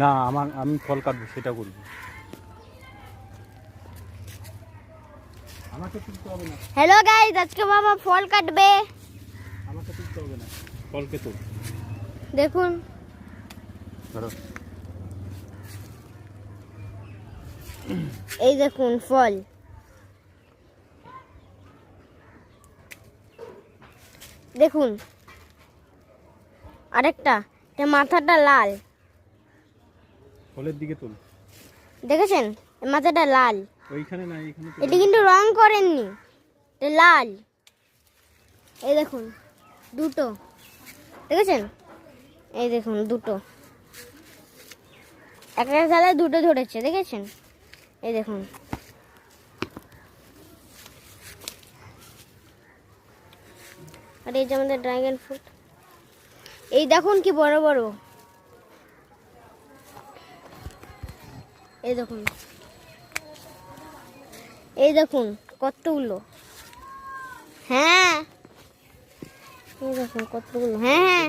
না আমি ফল কাটবো সেটা করবো। আমাকে তুলতে হবে না। হ্যালো গাইস, আজকে মামা ফল কাটবে। আমাকে তুলতে হবে না, ফলকে তো দেখুন ধরো। এই দেখুন ফল। দেখুন আরেকটা, এর মাথাটা লাল, ফলের দিকে তুল। দেখেছেন এর মাথাটা লাল। ওইখানে না, এইখানে তুল। এটি কিন্তু রং করেননি, এটা লাল। এই দেখুন দুটো, দেখেছেন? এই দেখুন দুটো, একটা থালায় দুটো ধরেছে, দেখেছেন? এই দেখুন। আর এই যে আমাদের ড্রাগন ফ্রুট, এই দেখুন কি বড় বড়। এই দেখুন, এই দেখুন কতগুলো। হ্যাঁ এই দেখুন কতগুলো। হ্যাঁ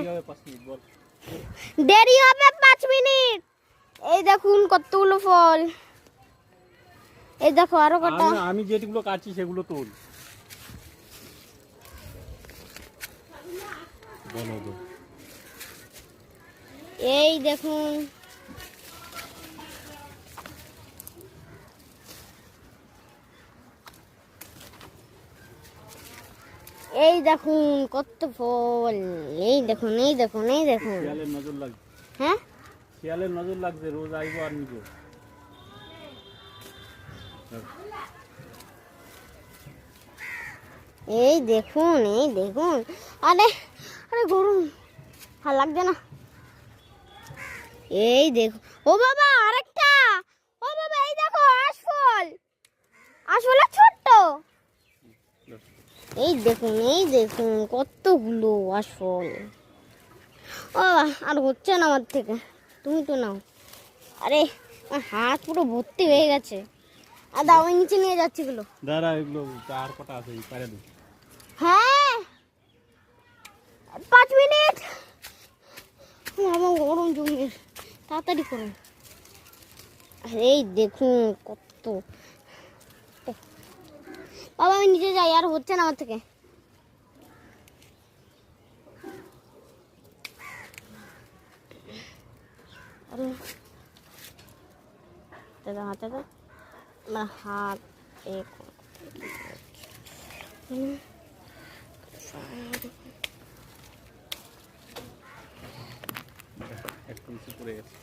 দেরি হবে 5 মিনিট। এই দেখুন কতগুলো ফল। এই দেখো আরো কটা। আমি যেগুলো কাটছি সেগুলো তোল। এই দেখুন, এই দেখুন কত ফল। এই দেখুন, এই দেখুন, এই দেখুন। শিয়ালের নজর লাগছে। হ্যাঁ শিয়ালের নজর লাগছে, রোজ আইবো আর নিবো। এই দেখুন, এই দেখুন। আরে আরে গরম, ভালো লাগছে না। এই দেখো, ও বাবা আরেকটা। ও বাবা এই দেখো আশফল, আশফলের ছোট্ট। এই দেখুন, এই দেখুন কতগুলো আশফল। ও আর হচ্ছে না আমার থেকে, তুমি তো নাও। আরে আমার হাত পুরো ভর্তি হয়ে গেছে। আর দাও, আমি নিচে নিয়ে যাচ্ছি এগুলো। দাঁড়া, এগুলো আর কটা আছে পারে দে। হ্যাঁ 5 মিনিট। আমার গরম জমে, তাড়াতাড়ি করুন। এই দেখুন কত। বাবা আমি নিচে যাই, আর হচ্ছে না আমার থেকে। আরে দাদা হাতে দাও, আমার হাত একটু নিচে পড়ে গেছে।